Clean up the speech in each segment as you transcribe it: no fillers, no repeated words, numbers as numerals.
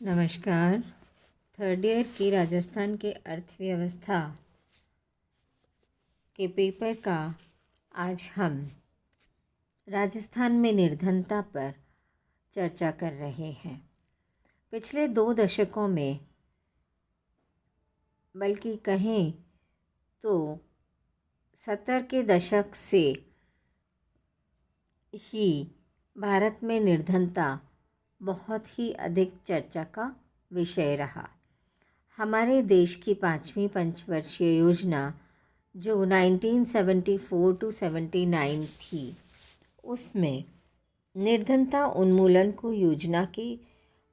नमस्कार। Third year की राजस्थान के अर्थव्यवस्था के पेपर का आज हम राजस्थान में निर्धनता पर चर्चा कर रहे हैं। पिछले 2 दशकों में, बल्कि कहें तो 70 के दशक से ही भारत में निर्धनता बहुत ही अधिक चर्चा का विषय रहा। हमारे देश की 5वीं पंचवर्षीय योजना जो 1974 to 79 थी, उसमें निर्धनता उन्मूलन को योजना के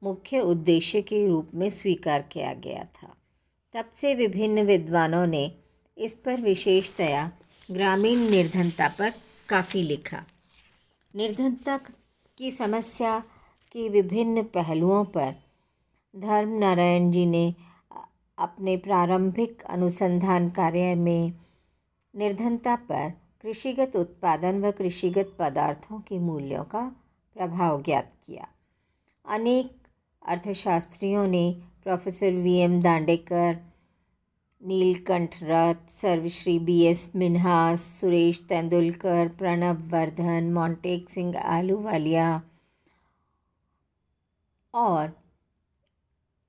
मुख्य उद्देश्य के रूप में स्वीकार किया गया था। तब से विभिन्न विद्वानों ने इस पर विशेषतया ग्रामीण निर्धनता पर काफ़ी लिखा। निर्धनता की समस्या के विभिन्न पहलुओं पर धर्म नारायण जी ने अपने प्रारंभिक अनुसंधान कार्य में निर्धनता पर कृषिगत उत्पादन व कृषिगत पदार्थों के मूल्यों का प्रभाव ज्ञात किया। अनेक अर्थशास्त्रियों ने प्रोफेसर वी.एम. दांडेकर, नीलकंठ रथ, सर्वश्री बी.एस. मिन्हास, सुरेश तेंदुलकर, प्रणब वर्धन, मोंटेक सिंह आलूवालिया और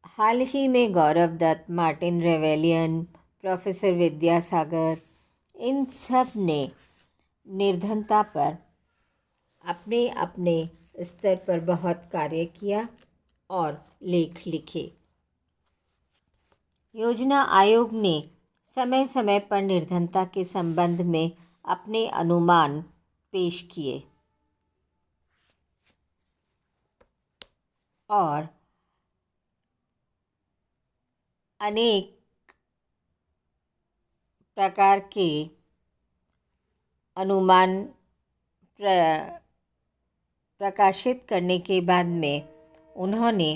हाल ही में Gaurav Datt, Martin Ravallion, professor Vidyasagar, इन सब ने निर्धनता पर अपने अपने स्तर पर बहुत कार्य किया और लेख लिखे। योजना आयोग ने समय समय पर निर्धनता के संबंध में अपने अनुमान पेश किए और अनेक प्रकार के अनुमान प्रकाशित करने के बाद में उन्होंने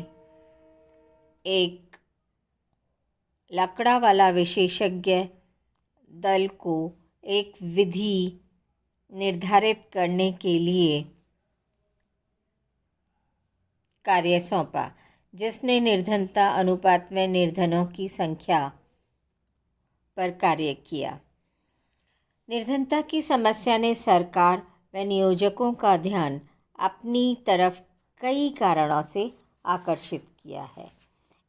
एक लकड़ा वाला विशेषज्ञ दल को एक विधि निर्धारित करने के लिए कार्य सौंपा, जिसने निर्धनता अनुपात में निर्धनों की संख्या पर कार्य किया। निर्धनता की समस्या ने सरकार व नियोजकों का ध्यान अपनी तरफ कई कारणों से आकर्षित किया है।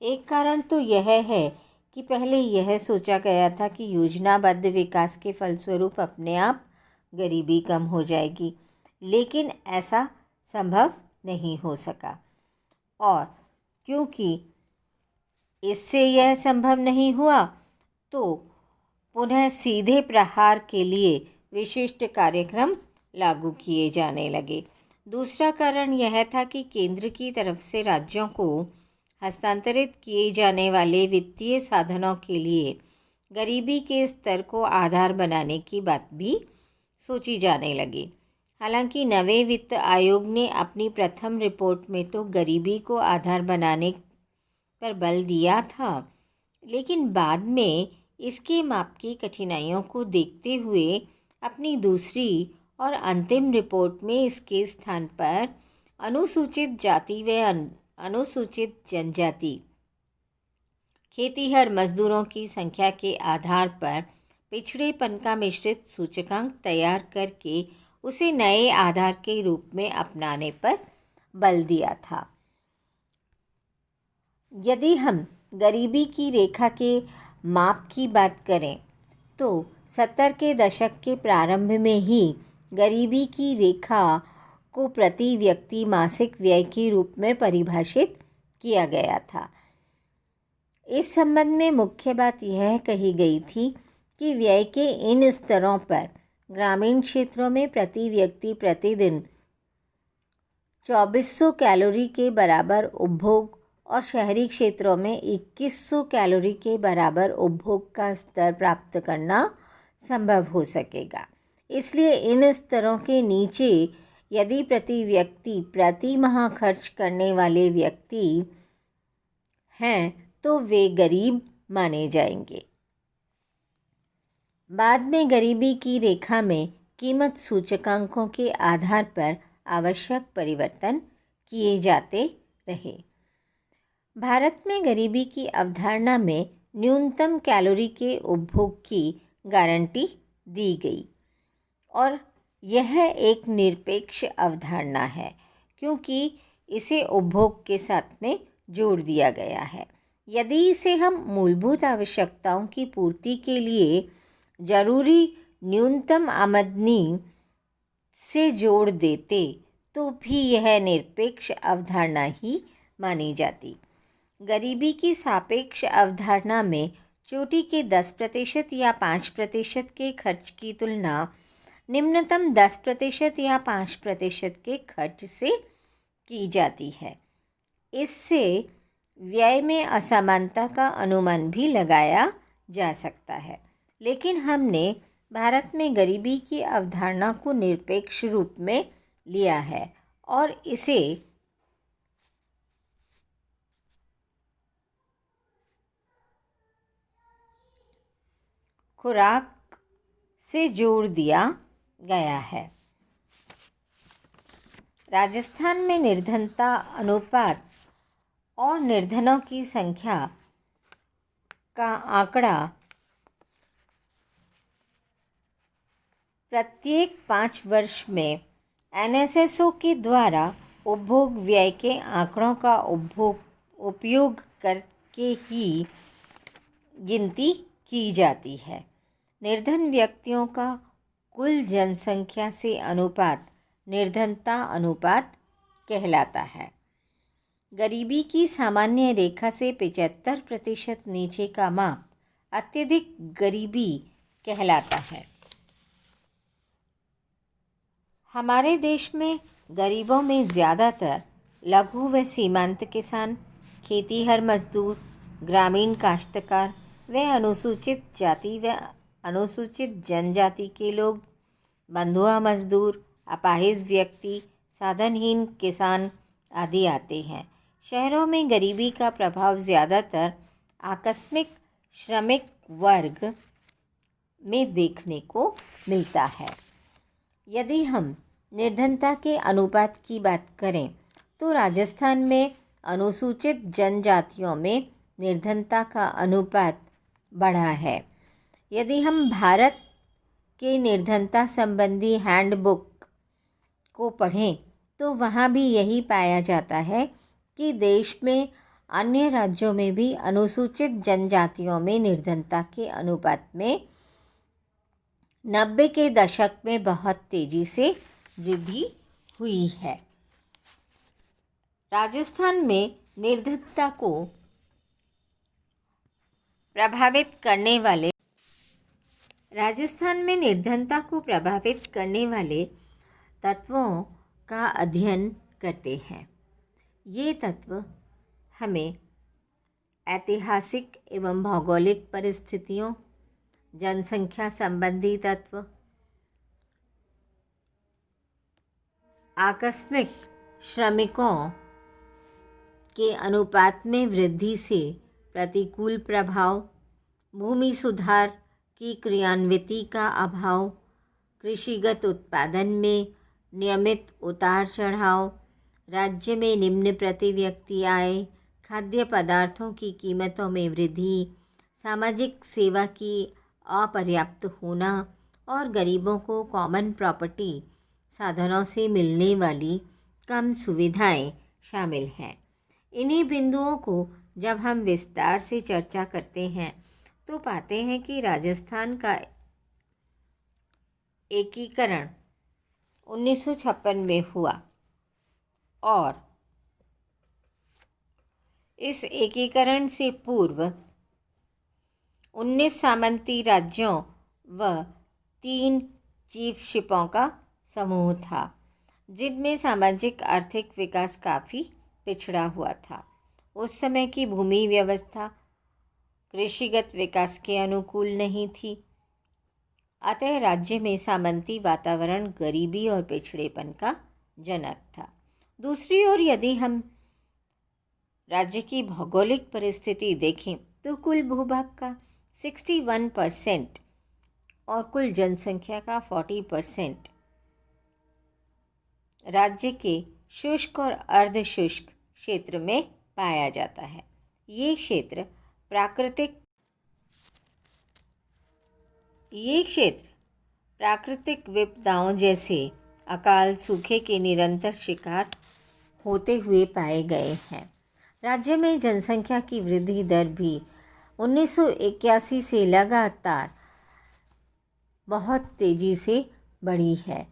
एक कारण तो यह है कि पहले यह सोचा गया था कि योजनाबद्ध विकास के फलस्वरूप अपने आप गरीबी कम हो जाएगी, लेकिन ऐसा संभव नहीं हो सका। और क्योंकि इससे यह संभव नहीं हुआ, तो पुनः सीधे प्रहार के लिए विशिष्ट कार्यक्रम लागू किए जाने लगे। दूसरा कारण यह था कि केंद्र की तरफ से राज्यों को हस्तांतरित किए जाने वाले वित्तीय साधनों के लिए गरीबी के स्तर को आधार बनाने की बात भी सोची जाने लगी। हालांकि नवे वित्त आयोग ने अपनी प्रथम रिपोर्ट में तो गरीबी को आधार बनाने पर बल दिया था, लेकिन बाद में इसके माप की कठिनाइयों को देखते हुए अपनी दूसरी और अंतिम रिपोर्ट में इसके स्थान पर अनुसूचित जाति व अनुसूचित जनजाति खेतीहर मजदूरों की संख्या के आधार पर पिछड़ेपन का मिश्रित सूचकांक तैयार करके उसे नए आधार के रूप में अपनाने पर बल दिया था। यदि हम गरीबी की रेखा के माप की बात करें तो 70 के दशक के प्रारंभ में ही गरीबी की रेखा को प्रति व्यक्ति मासिक व्यय के रूप में परिभाषित किया गया था। इस संबंध में मुख्य बात यह कही गई थी कि व्यय के इन स्तरों पर ग्रामीण क्षेत्रों में प्रति व्यक्ति प्रतिदिन 2400 कैलोरी के बराबर उपभोग और शहरी क्षेत्रों में 2100 कैलोरी के बराबर उपभोग का स्तर प्राप्त करना संभव हो सकेगा। इसलिए इन स्तरों के नीचे यदि प्रति व्यक्ति प्रति माह खर्च करने वाले व्यक्ति हैं तो वे गरीब माने जाएंगे। बाद में गरीबी की रेखा में कीमत सूचकांकों के आधार पर आवश्यक परिवर्तन किए जाते रहे। भारत में गरीबी की अवधारणा में न्यूनतम कैलोरी के उपभोग की गारंटी दी गई और यह एक निरपेक्ष अवधारणा है क्योंकि इसे उपभोग के साथ में जोड़ दिया गया है। यदि इसे हम मूलभूत आवश्यकताओं की पूर्ति के लिए जरूरी न्यूनतम आमदनी से जोड़ देते तो भी यह निरपेक्ष अवधारणा ही मानी जाती। गरीबी की सापेक्ष अवधारणा में चोटी के 10% या 5% के खर्च की तुलना निम्नतम 10% या 5% के खर्च से की जाती है। इससे व्यय में असमानता का अनुमान भी लगाया जा सकता है, लेकिन हमने भारत में गरीबी की अवधारणा को निरपेक्ष रूप में लिया है और इसे खुराक से जोड़ दिया गया है। राजस्थान में निर्धनता अनुपात और निर्धनों की संख्या का आंकड़ा प्रत्येक 5 वर्ष में NSSO के द्वारा उपभोग व्यय के आंकड़ों का उपयोग करके ही गिनती की जाती है। निर्धन व्यक्तियों का कुल जनसंख्या से अनुपात निर्धनता अनुपात कहलाता है। गरीबी की सामान्य रेखा से 75% नीचे का माप अत्यधिक गरीबी कहलाता है। हमारे देश में गरीबों में ज़्यादातर लघु व सीमांत किसान, खेतीहर मजदूर, ग्रामीण काश्तकार व अनुसूचित जाति व अनुसूचित जनजाति के लोग, बंधुआ मजदूर, अपाहिज व्यक्ति, साधनहीन किसान आदि आते हैं। शहरों में गरीबी का प्रभाव ज़्यादातर आकस्मिक श्रमिक वर्ग में देखने को मिलता है। यदि हम निर्धनता के अनुपात की बात करें तो राजस्थान में अनुसूचित जनजातियों में निर्धनता का अनुपात बढ़ा है। यदि हम भारत के निर्धनता संबंधी हैंडबुक को पढ़ें तो वहाँ भी यही पाया जाता है कि देश में अन्य राज्यों में भी अनुसूचित जनजातियों में निर्धनता के अनुपात में 90 के दशक में बहुत तेज़ी से वृद्धि हुई है। राजस्थान में निर्धनता को प्रभावित करने वाले तत्वों का अध्ययन करते हैं। ये तत्व हमें ऐतिहासिक एवं भौगोलिक परिस्थितियों, जनसंख्या संबंधी तत्व, आकस्मिक श्रमिकों के अनुपात में वृद्धि से प्रतिकूल प्रभाव, भूमि सुधार की क्रियान्विति का अभाव, कृषिगत उत्पादन में नियमित उतार चढ़ाव, राज्य में निम्न प्रति व्यक्ति आय, खाद्य पदार्थों की कीमतों में वृद्धि, सामाजिक सेवा की अपर्याप्त होना और गरीबों को कॉमन प्रॉपर्टी साधनों से मिलने वाली कम सुविधाएं शामिल हैं। इन्हीं बिंदुओं को जब हम विस्तार से चर्चा करते हैं तो पाते हैं कि राजस्थान का एकीकरण 1956 में हुआ और इस एकीकरण से पूर्व 19 सामंती राज्यों व 3 चीफशिपों का समूह था, जिनमें सामाजिक आर्थिक विकास काफ़ी पिछड़ा हुआ था। उस समय की भूमि व्यवस्था कृषिगत विकास के अनुकूल नहीं थी, अतः राज्य में सामंती वातावरण गरीबी और पिछड़ेपन का जनक था। दूसरी ओर यदि हम राज्य की भौगोलिक परिस्थिति देखें तो कुल भूभाग का 61% और कुल जनसंख्या का 40% राज्य के शुष्क और अर्धशुष्क क्षेत्र में पाया जाता है। ये क्षेत्र प्राकृतिक विपदाओं जैसे अकाल सूखे के निरंतर शिकार होते हुए पाए गए हैं। राज्य में जनसंख्या की वृद्धि दर भी 1981 से लगातार बहुत तेज़ी से बढ़ी है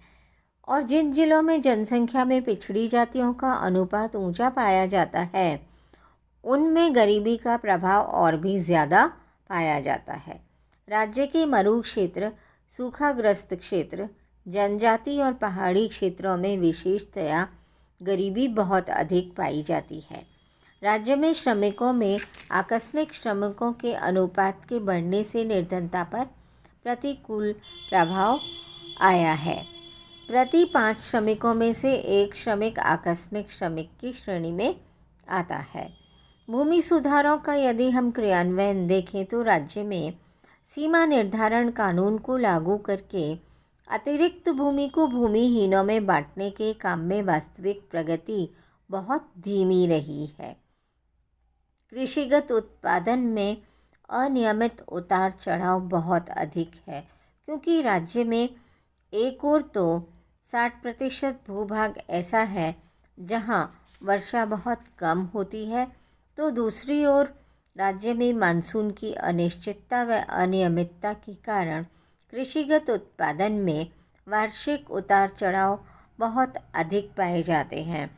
और जिन जिलों में जनसंख्या में पिछड़ी जातियों का अनुपात ऊंचा पाया जाता है उनमें गरीबी का प्रभाव और भी ज़्यादा पाया जाता है। राज्य के मरु क्षेत्र, सूखाग्रस्त क्षेत्र, जनजाति और पहाड़ी क्षेत्रों में विशेषतया गरीबी बहुत अधिक पाई जाती है। राज्य में श्रमिकों में आकस्मिक श्रमिकों के अनुपात के बढ़ने से निर्धनता पर प्रतिकूल प्रभाव आया है। प्रति 5 श्रमिकों में से 1 श्रमिक आकस्मिक श्रमिक की श्रेणी में आता है। भूमि सुधारों का यदि हम क्रियान्वयन देखें तो राज्य में सीमा निर्धारण कानून को लागू करके अतिरिक्त भूमि को भूमिहीनों में बांटने के काम में वास्तविक प्रगति बहुत धीमी रही है। कृषिगत उत्पादन में अनियमित उतार चढ़ाव बहुत अधिक है, क्योंकि राज्य में एक ओर तो 60% भूभाग ऐसा है जहां वर्षा बहुत कम होती है, तो दूसरी ओर राज्य में मानसून की अनिश्चितता व अनियमितता के कारण कृषिगत उत्पादन में वार्षिक उतार चढ़ाव बहुत अधिक पाए जाते हैं,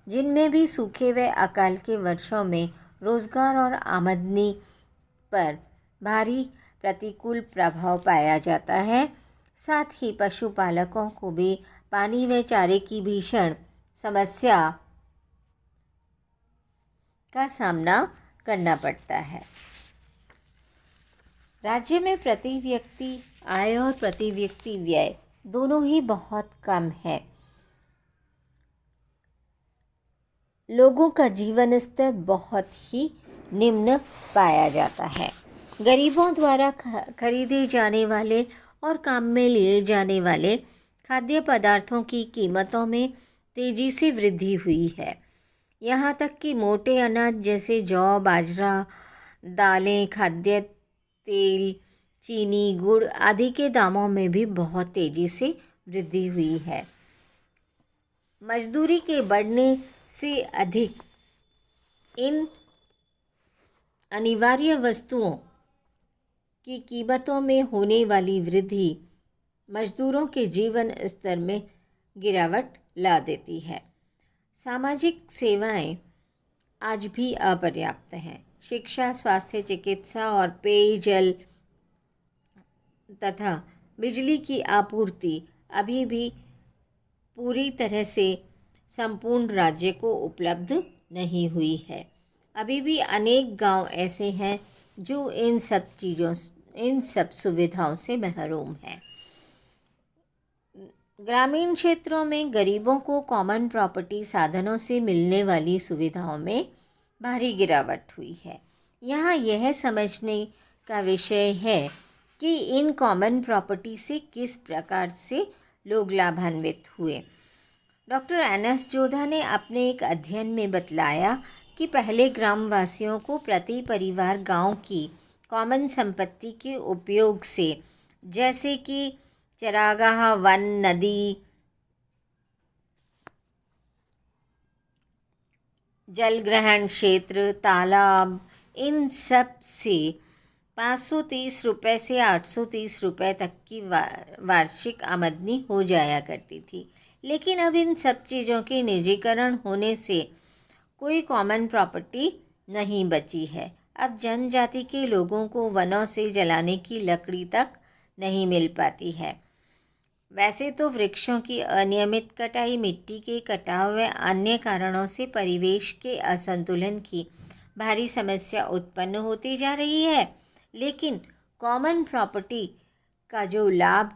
जिनमें भी सूखे व अकाल के वर्षों में रोजगार और आमदनी पर भारी प्रतिकूल प्रभाव पाया जाता है। साथ ही पशुपालकों को भी पानी व चारे की भीषण समस्या का सामना करना पड़ता है। राज्य में प्रति व्यक्ति आय और प्रति व्यक्ति व्यय दोनों ही बहुत कम है। लोगों का जीवन स्तर बहुत ही निम्न पाया जाता है। गरीबों द्वारा खरीदे जाने वाले और काम में लिए जाने वाले खाद्य पदार्थों की कीमतों में तेज़ी से वृद्धि हुई है। यहाँ तक कि मोटे अनाज जैसे जौ, बाजरा, दालें, खाद्य तेल, चीनी, गुड़ आदि के दामों में भी बहुत तेज़ी से वृद्धि हुई है। मजदूरी के बढ़ने से अधिक इन अनिवार्य वस्तुओं की कीमतों में होने वाली वृद्धि मजदूरों के जीवन स्तर में गिरावट ला देती है। सामाजिक सेवाएं आज भी अपर्याप्त हैं। शिक्षा, स्वास्थ्य, चिकित्सा और पेयजल तथा बिजली की आपूर्ति अभी भी पूरी तरह से संपूर्ण राज्य को उपलब्ध नहीं हुई है। अभी भी अनेक गांव ऐसे हैं जो इन सब सुविधाओं से महरूम हैं। ग्रामीण क्षेत्रों में गरीबों को कॉमन प्रॉपर्टी साधनों से मिलने वाली सुविधाओं में भारी गिरावट हुई है। यहाँ यह समझने का विषय है कि इन कॉमन प्रॉपर्टी से किस प्रकार से लोग लाभान्वित हुए। Doctor NS. जोधा ने अपने एक अध्ययन में बतलाया कि पहले ग्रामवासियों को प्रति परिवार गांव की कॉमन संपत्ति के उपयोग से, जैसे कि चरागाह, वन, नदी, जलग्रहण क्षेत्र, तालाब, इन सब से 530 रुपये से 830 रुपये तक की वार्षिक आमदनी हो जाया करती थी। लेकिन अब इन सब चीज़ों के निजीकरण होने से कोई कॉमन प्रॉपर्टी नहीं बची है। अब जनजाति के लोगों को वनों से जलाने की लकड़ी तक नहीं मिल पाती है। वैसे तो वृक्षों की अनियमित कटाई, मिट्टी के कटाव व अन्य कारणों से परिवेश के असंतुलन की भारी समस्या उत्पन्न होती जा रही है, लेकिन कॉमन प्रॉपर्टी का जो लाभ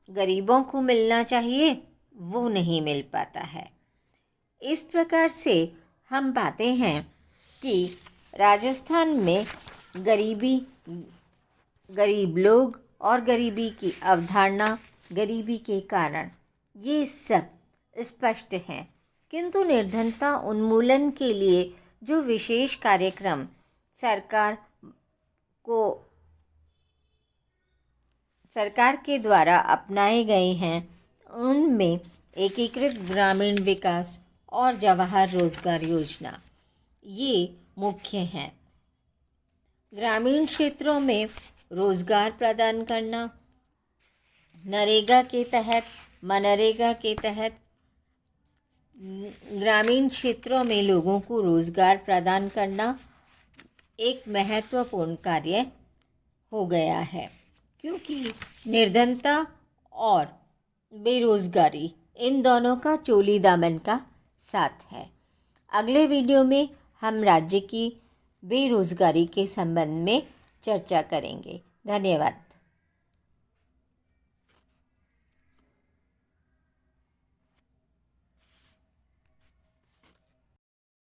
गरीबों को मिलना चाहिए वो नहीं मिल पाता है। इस प्रकार से हम पाते हैं कि राजस्थान में गरीब लोग और गरीबी की अवधारणा, गरीबी के कारण ये सब स्पष्ट हैं, किंतु निर्धनता उन्मूलन के लिए जो विशेष कार्यक्रम सरकार के द्वारा अपनाए गए हैं, उनमें एकीकृत ग्रामीण विकास और जवाहर रोजगार योजना ये मुख्य हैं। ग्रामीण क्षेत्रों में रोजगार प्रदान करना, मनरेगा के तहत ग्रामीण क्षेत्रों में लोगों को रोजगार प्रदान करना एक महत्वपूर्ण कार्य हो गया है, क्योंकि निर्धनता और बेरोजगारी इन दोनों का चोली दामन का साथ है। अगले वीडियो में हम राज्य की बेरोजगारी के संबंध में चर्चा करेंगे। धन्यवाद।